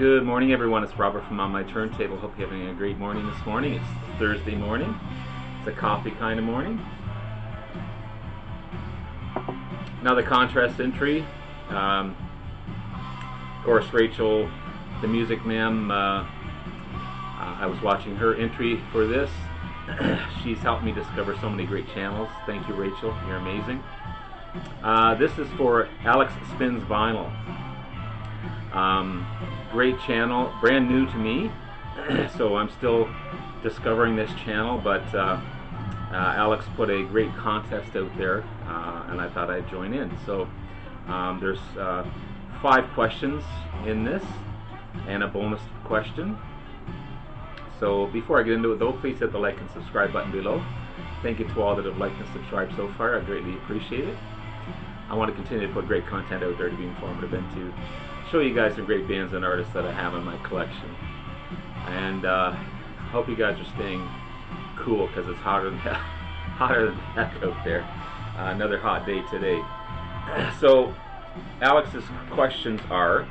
Good morning, everyone. It's Robert from On My Turntable. Hope you're having a great morning this morning. It's Thursday morning. It's a coffee kind of morning. Now the contrast entry. Of course, Rachel, the music ma'am, I was watching her entry for this. She's helped me discover so many great channels. Thank you, Rachel. You're amazing. This is for Alex Spins Vinyl. Great channel, brand new to me, so I'm still discovering this channel, but Alex put a great contest out there, and I thought I'd join in. So there's 5 questions in this and a bonus question. So before I get into it though, please hit the like and subscribe button below. Thank you to all that have liked and subscribed so far. I greatly appreciate it. I want to continue to put great content out there to be informative and to show you guys some great bands and artists that I have in my collection. And hope you guys are staying cool, because it's hotter than heck out there. Another hot day today. So Alex's questions are,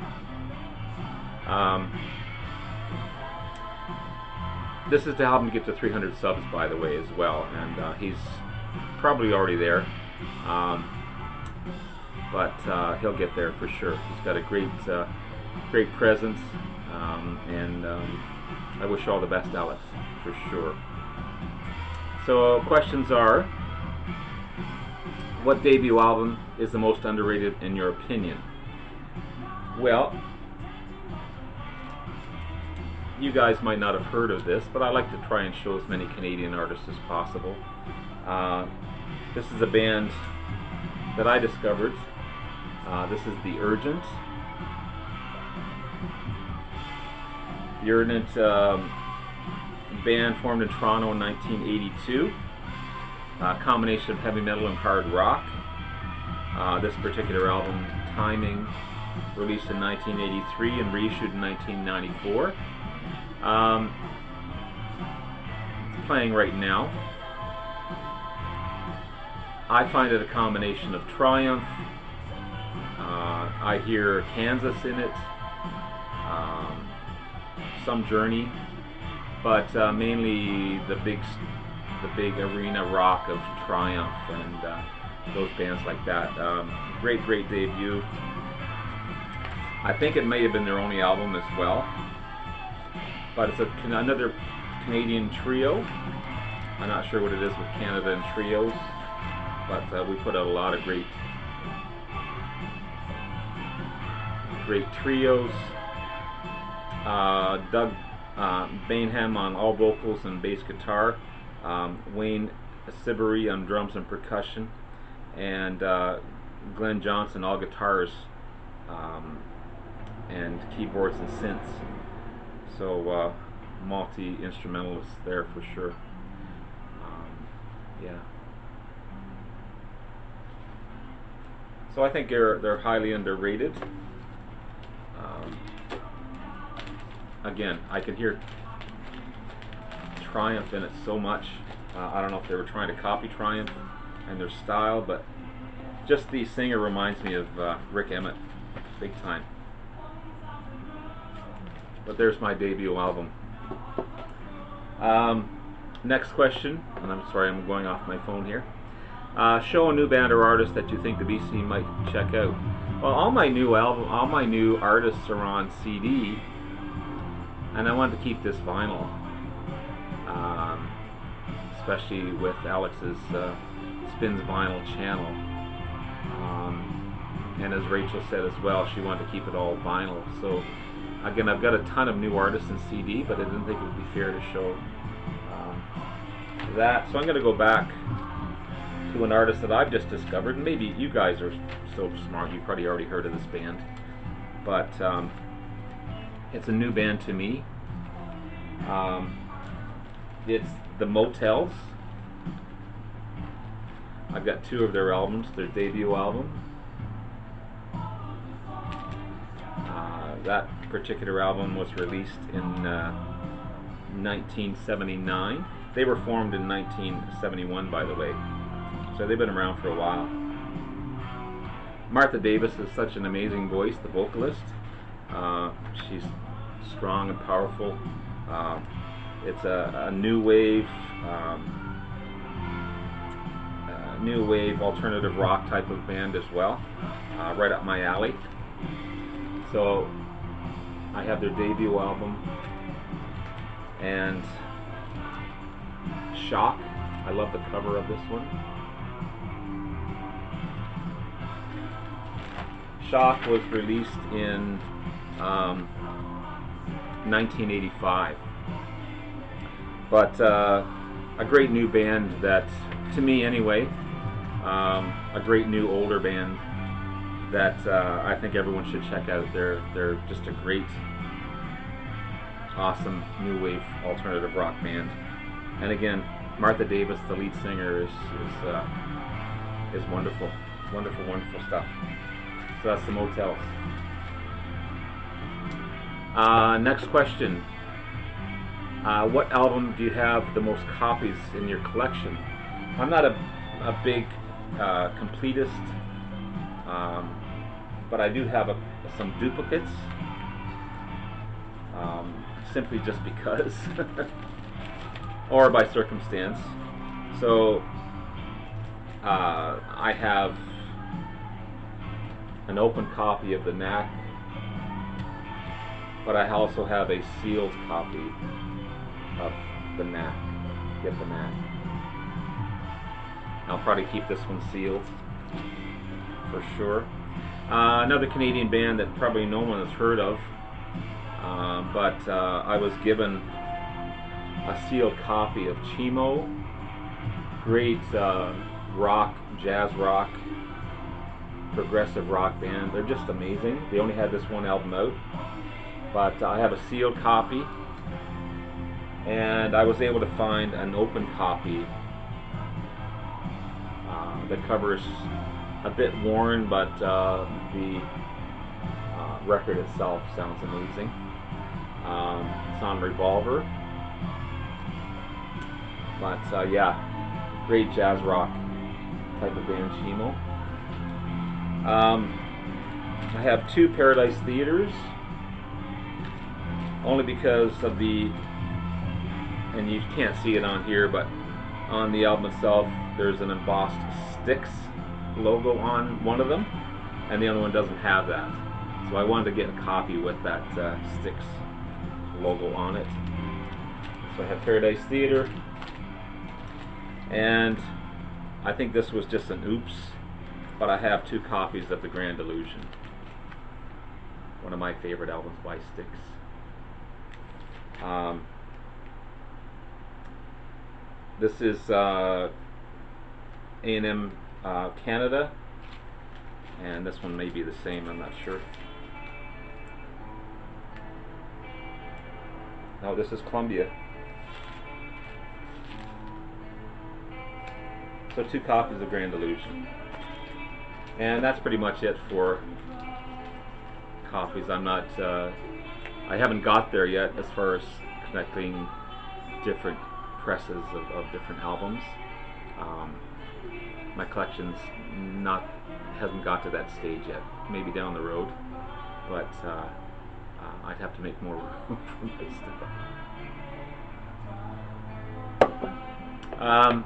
this is to help him get to 300 subs, by the way, as well, and he's probably already there. But he'll get there for sure. He's got a great presence, and I wish you all the best, Alex, for sure. So questions are, what debut album is the most underrated in your opinion? Well, you guys might not have heard of this, but I like to try and show as many Canadian artists as possible. This is a band that I discovered. This is The Urgent. The Urgent band formed in Toronto in 1982. Combination of heavy metal and hard rock. This particular album, Timing, released in 1983 and reissued in 1994. It's playing right now. I find it a combination of Triumph. I hear Kansas in it, some Journey, but mainly the big arena rock of Triumph and those bands like that. Great debut. I think it may have been their only album as well, but it's another Canadian trio. I'm not sure what it is with Canada and trios, but we put out a lot of great trios. Doug Bainham on all vocals and bass guitar, Wayne Siberry on drums and percussion, and Glenn Johnson all guitars and keyboards and synths. So multi-instrumentalists there for sure. Yeah. So I think they're highly underrated. Again, I can hear Triumph in it so much. I don't know if they were trying to copy Triumph and their style, but just the singer reminds me of Rick Emmett, big time. But there's my debut album. Next question, and I'm sorry I'm going off my phone here. Show a new band or artist that you think the BC might check out. Well, all my new artists are on CD, and I wanted to keep this vinyl, especially with Alex's Spins Vinyl channel. And as Rachel said as well, she wanted to keep it all vinyl. So again, I've got a ton of new artists in CD, but I didn't think it would be fair to show that. So I'm going to go back to an artist that I've just discovered, and maybe you guys are so smart, you probably already heard of this band, but it's a new band to me. It's The Motels. I've got 2 of their albums, their debut album. That particular album was released in 1979. They were formed in 1971, by the way, so they've been around for a while. Martha Davis is such an amazing voice, the vocalist. She's strong and powerful. It's a new wave, alternative rock type of band as well, right up my alley. So I have their debut album, and Shock. I love the cover of this one. Shock was released in 1985, but a great new band that, to me anyway, a great new older band that I think everyone should check out. They're just a great, awesome new wave alternative rock band. And again, Martha Davis, the lead singer, is wonderful, wonderful, wonderful stuff. So that's the Motels. Next question. What album do you have the most copies in your collection? I'm not a big completist, but I do have some duplicates, simply just because, or by circumstance. So I have an open copy of the Knack, but I also have a sealed copy of the Knack. Get the Knack. I'll probably keep this one sealed for sure. Another Canadian band that probably no one has heard of, but I was given a sealed copy of Chimo. Great rock, jazz rock, progressive rock band. They're just amazing. They only had this one album out, but I have a sealed copy, and I was able to find an open copy. The cover's a bit worn, but the record itself sounds amazing. It's on Revolver, but yeah, great jazz rock type of band, Chimo. I have 2 Paradise Theaters, only because of the, and you can't see it on here, but on the album itself there's an embossed Styx logo on one of them, and the other one doesn't have that. So I wanted to get a copy with that Styx logo on it. So I have Paradise Theater, and I think this was just an oops, but I have 2 copies of The Grand Illusion, one of my favorite albums by Styx. This is A&M Canada, and this one may be the same, I'm not sure. No, this is Columbia. So 2 copies of Grand Illusion. And that's pretty much it for copies. I'm not, I haven't got there yet as far as connecting different presses of different albums. My collection's hasn't got to that stage yet. Maybe down the road, but I'd have to make more room for my stuff.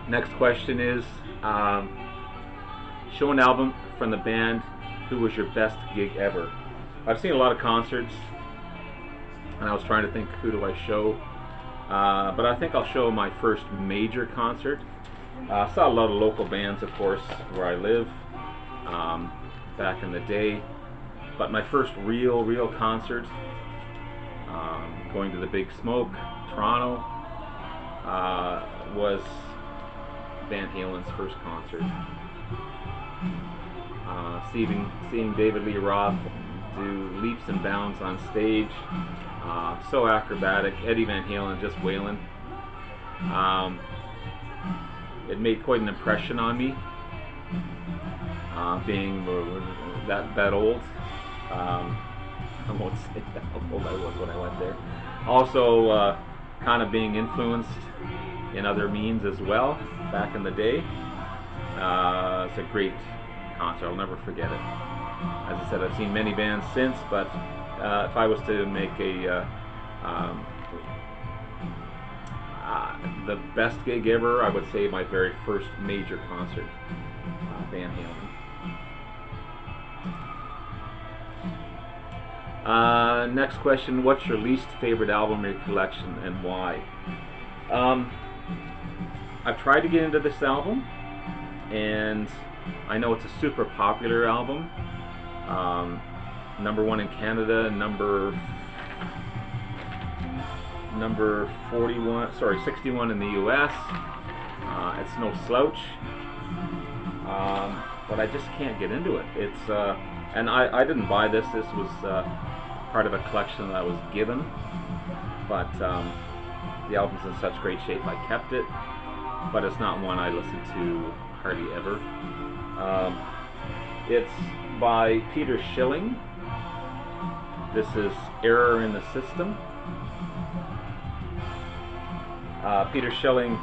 Next question is, show an album from the band who was your best gig ever. I've seen a lot of concerts, and I was trying to think, who do I show? But I think I'll show my first major concert. I saw a lot of local bands, of course, where I live, back in the day. But my first real concert, going to the Big Smoke, Toronto, was Van Halen's first concert. Seeing David Lee Roth do leaps and bounds on stage, so acrobatic. Eddie Van Halen just wailing. It made quite an impression on me, being that old. I won't say how old I was when I went there. Also, kind of being influenced in other means as well back in the day. It's a great concert. I'll never forget it. As I said, I've seen many bands since, but if I was to make the best gig ever, I would say my very first major concert, Van Halen. Next question, what's your least favorite album in your collection and why? I've tried to get into this album, and I know it's a super popular album. Number 1 in Canada, number 61 in the US. It's no slouch, but I just can't get into it. It's and I didn't buy this. This was part of a collection that I was given, but the album's in such great shape I kept it, but it's not one I listen to hardly ever. It's by Peter Schilling. This is Error in the System. Peter Schilling,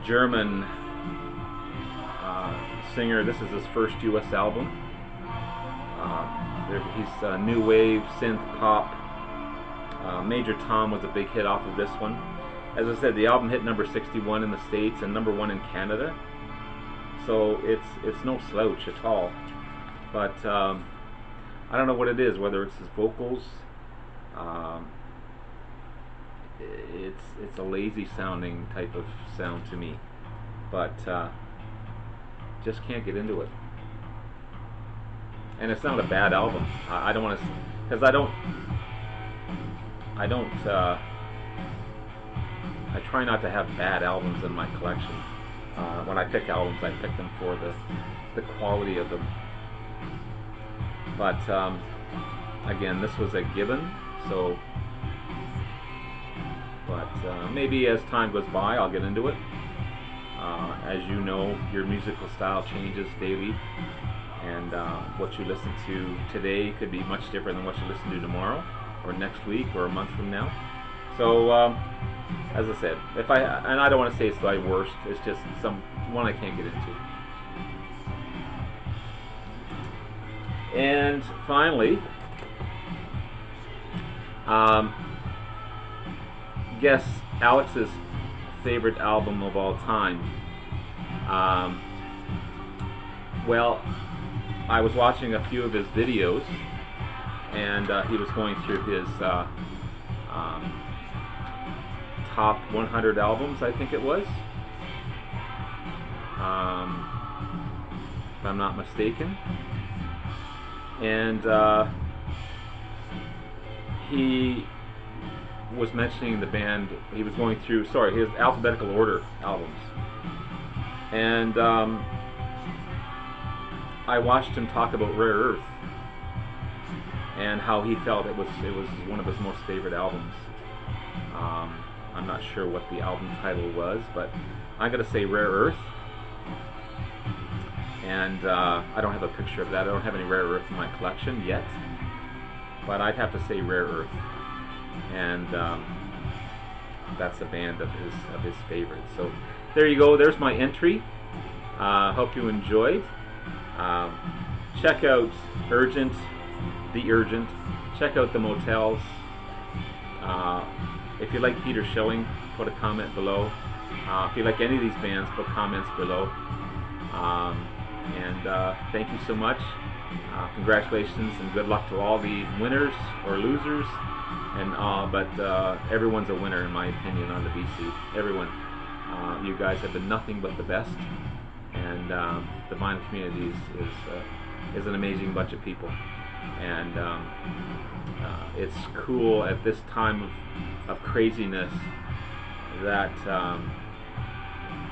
German singer. This is his first U.S. album. He's new wave, synth, pop. Major Tom was a big hit off of this one. As I said, the album hit number 61 in the States and number 1 in Canada. So it's no slouch at all. But I don't know what it is, whether it's his vocals. It's a lazy sounding type of sound to me, but just can't get into it. And it's not a bad album. I don't want to, because I try not to have bad albums in my collection. When I pick albums, I pick them for the quality of them. But again, this was a given, so. But maybe as time goes by, I'll get into it. As you know, your musical style changes daily, and what you listen to today could be much different than what you listen to tomorrow, or next week, or a month from now. So, as I said, and I don't want to say it's my worst, it's just one I can't get into. And finally, guess Alex's favorite album of all time. Well, I was watching a few of his videos, and he was going through his top 100 albums, I think it was, if I'm not mistaken. And he was mentioning the band. He was going through, his alphabetical order albums, and I watched him talk about Rare Earth and how he felt it was one of his most favorite albums. I'm not sure what the album title was, but I'm gonna say Rare Earth. And I don't have a picture of that. I don't have any Rare Earth in my collection yet, but I'd have to say Rare Earth. And that's a band of his favorites. So there you go. There's my entry. Hope you enjoyed. Check out Urgent, The Urgent. Check out the Motels. If you like Peter Schilling, put a comment below. If you like any of these bands, put comments below. And thank you so much. Congratulations and good luck to all the winners or losers. And but everyone's a winner in my opinion on the BC. Everyone. You guys have been nothing but the best. And the vinyl community is an amazing bunch of people. And it's cool at this time of craziness that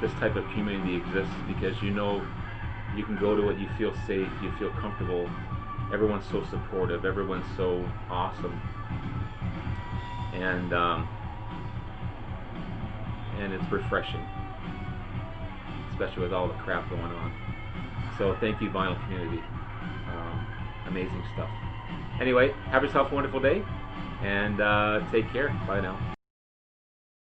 this type of community exists, because you know you can go to it, you feel safe, you feel comfortable. Everyone's so supportive, everyone's so awesome, and it's refreshing, especially with all the crap going on. So thank you, vinyl community. Amazing stuff. Anyway, have yourself a wonderful day, and take care. Bye now.